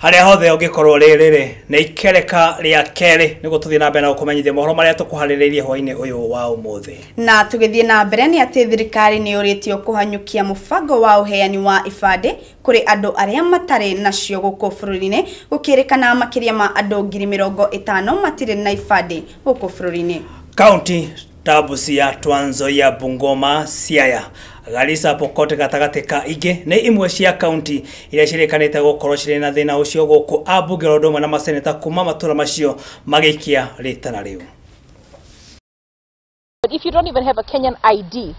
Haria hothe ungikorwo ririre na ikereka ria keri niguo tuthie na mbere na kumenyithia mohoro maria tukuhaririirie hwa-ini uyu wa umuthi. Na tugithie na mbere ni ati thirikari ni uritio kuhanyukia mubango wa uheani wa ibande kuri andu aria matare nacio guku bururi-ini gukirikana makiria ma andu 50,000 matire na ibande guku bururi-ini. County Tabusi ya Trans Nzoia, Bungoma, Siaya, Garissa, Pokot gatagati ka ingi ni imwe cia county iria cirikanite gukorwo ciri na thina ucio guku ambunge rodoma na maseneta kuma matura macio magikia ritana riu. But if you don't even have a Kenyan ID,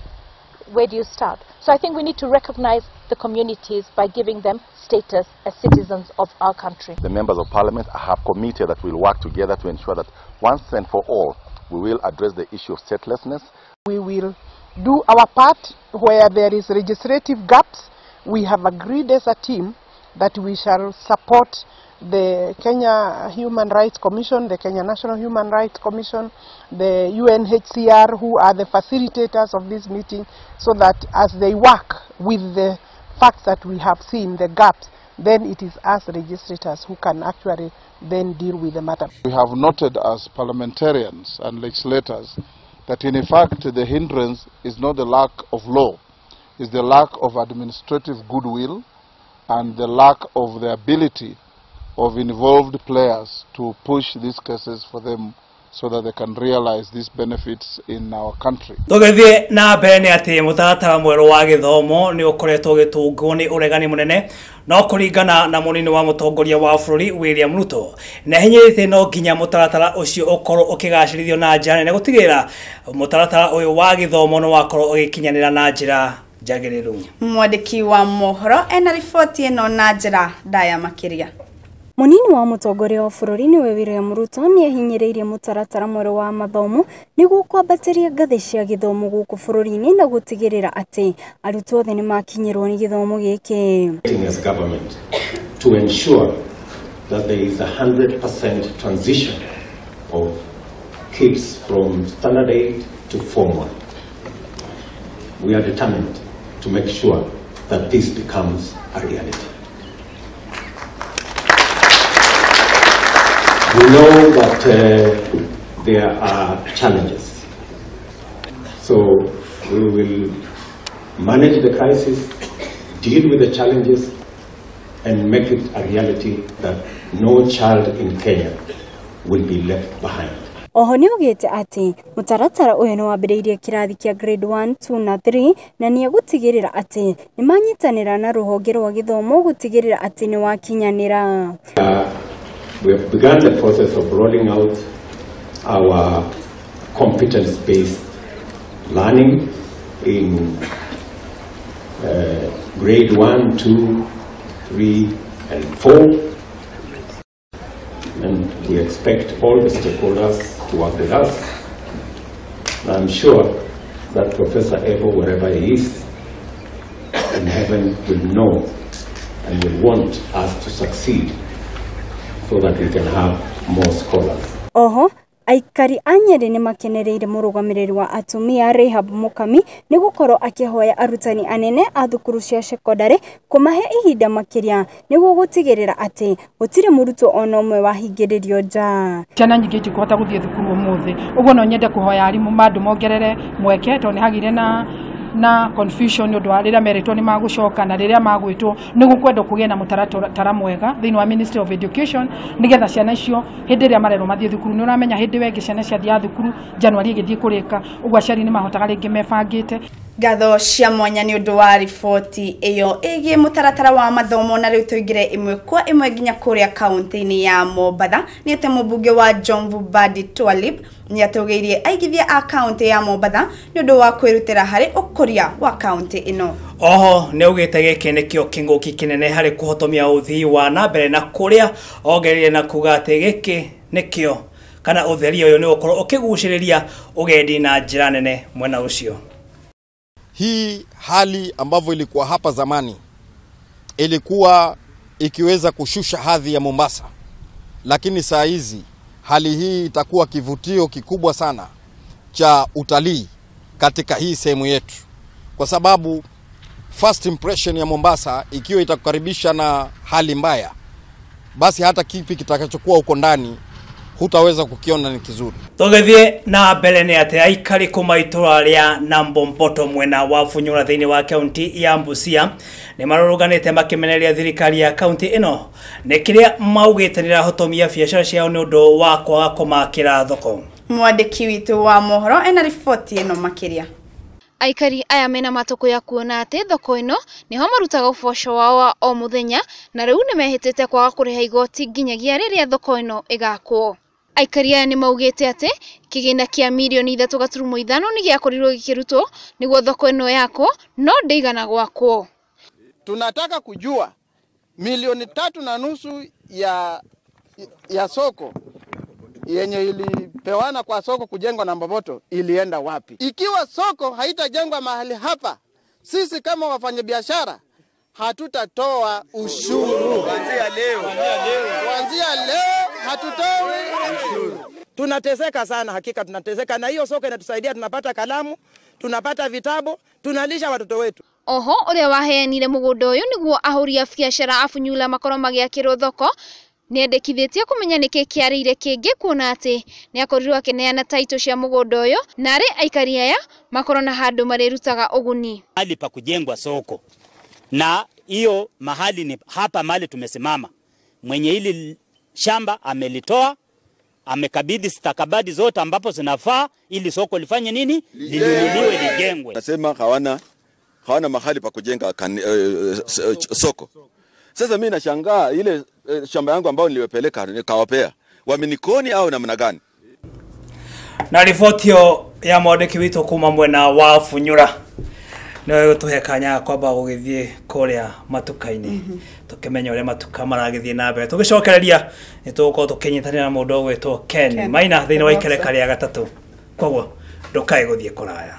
where do you start? So I think we need to recognize the communities by giving them status as citizens of our country. The members of parliament have committed that we'll work together to ensure that once and for all we will address the issue of statelessness. We will do our part where there is legislative gaps. We have agreed as a team that we shall support the Kenya Human Rights Commission, the Kenya National Human Rights Commission, the UNHCR, who are the facilitators of this meeting, so that as they work with the facts that we have seen, the gaps, then it is us legislators who can actually then deal with the matter. We have noted as parliamentarians and legislators that in fact the hindrance is not the lack of law, it's the lack of administrative goodwill and the lack of the ability of involved players to push these cases for them so that they can realize these benefits in our country. Tugithie na mbere ni ati mutaratara mweru wa githomo ni ukoretwo gitungwo ni uregani munene no kuringana na munini wa mutongoria wa bururi William Ruto na hinyirite no nginya mutaratara ucio ukorwo ukigacirithio na njira nene gutigira mutaratara uyu wa githomo no wakorwo ugikinyanira na njira njagiriru. Mwandiki wa mohoro ena ripoti eno na njira ndaya makiria. Munini wa mutongoria wa bururi ni William Ruto ni ahinyiriirie mutaratara mweru wa mathomo niguo kwambatiria ngathi cia githomo guku bururi-ini na gutigirira ati arutwo othe ni makinyirwo ni githomo giki. As government to ensure that there is 100% transition of kids from standard 8 to form 1. We are determined to make sure that this becomes a reality. We know that there are challenges, so we will manage the crisis, deal with the challenges, and make it a reality that no child in Kenya will be left behind. Oho ni ugite ati mutaratara uyu no wambiriirie kirathi kia grade 1, 2 na 3 na ni gutigirira ati ni manyitanira na ruhonge rwa githomo gutigirira ati ni wakinyanira. We have begun the process of rolling out our competence-based learning in grade 1, 2, 3, and 4. And we expect all the stakeholders to work with us. I'm sure that Professor Ebo, wherever he is in heaven, will know and will want us to succeed, so that we can have more scholars. Oho, aikari anyeri ni makenereire murugamiriri wa atumia Rehab Mukami ni gukorwo akihoya arutani anene a thukuru cia secondary kumahe ihinda makiria niguo gutigirira ati gutire murutwo ona umwe wahingiririo nja. Ciana nyingi itikuhota guthie thukuru umuthi uguo no nyende kuhoya arimu mandu mongerere mweke to ni hagire na confusion ndu arira meritwo ni magucoka na riria magwitwo ni gukwenda kugia na mutaratara mwega thini wa Ministry of Education nigetha ciana icio hindi ria marero mathie thukuru ni uramenya hindi wengi ciana cia thia thukuru January igithie kurika ugwa ciari ni mahotaga ringi mebangite. Gatho cia mwanya ni undu wa ripoti iyo igie mutaratara wa mathomo na riu tuigire imwe kwa imwe nginya kuria kaunti-ini ya Mombatha ni ate mubunge wa Jomvu Badi Twalib ni atugeirie aigithia a kaunti ya Mombatha ni undu wa kwirutira hari ukuria wa kaunti ino. Oho ne ugite giki nikio kinguki kinene hari kuhotomia uthii wa na mbere na kuria ogerire na kuga ati giki nikio kana utheri uyu ni ukorwo ukiguciriria ugendi na njira nene mwena ucio. Hii hali ambavyo ilikuwa hapa zamani ilikuwa ikiweza kushusha hadhi ya Mombasa, lakini saa hizi hali hii itakuwa kivutio kikubwa sana cha utalii katika hii sehemu yetu, kwa sababu first impression ya Mombasa ikiwa itakukaribisha na hali mbaya, basi hata kipi kitakachokuwa huko ndani hutaweza kukiona ni kizuri. Tugethie na mbere ni ati aikari kuma itura ria Nambomboto mwena wa Funyura thiini wa kaunti ya Busia ni maruruganite makimeneria thirikari ya kaunti ino ni kiria maugite ni rahotomia biacara ciao ni undu wa kwaga kumakira thoko. Mwandiki witu wa Mohoro ena riboti ino makiria. Aikari aya mena matoko ya kuona ati thoko ino niho marutaga uboco wao wa o muthenya na riu nimehitite kwaga kuriha igoti nginyagia riria thoko ino igakwo. Aikari aya ni maugite ati kigina kia milioni 3.5 ni giakorirwo gikirutwo niguo thoko ino yako no ndeigana gwakwo. Tunataka kujua milioni 3.5 ya soko yenye ilipewana kwa soko kujengwa Nambomboto ilienda wapi? Ikiwa soko haitajengwa mahali hapa, sisi kama wafanyabiashara hatutatoa ushuru. Kuanzia leo hatutoi ushuru. Tunateseka sana, hakika tunateseka, na hiyo soko inatusaidia, tunapata kalamu, tunapata vitabu, tunalisha watoto wetu. Oho uria waheanire mugundo uyu niguo ahuria biashara afunyula makoro magiakirwo thoko niendekithitie kumenya niki kiarire kingi kuona ati ni akorirwo akineana taito cia mugundo uyu na ari aikari aya makoro na handu marirutaga uguni. Mahali pa kujengwa soko na hiyo mahali ni hapa mahali tumesimama. Mwenye hili shamba amelitoa, amekabidhi stakabadhi zote ambapo zinafaa ili soko lifanye nini? Linunuliwe, lijengwe. Nasema hawana mahali pa kujenga soko. Sasa mimi nashangaa ile shamba yangu ambao niliwapeleka nikawapea wamenikoni au namna gani? Na ripoti ya mwandiki witu kuma mwena wa Funyura no tuhe kanya kwamba gugithie kuria matuka-ini tukimenya uria matuka maragithie na mbere tugicokereria ni tugukorwo tukinyitanira na mundu gwitwo Ken Maina thiini wa ikereka ria gatatu koguo ndukae guthie kuraya.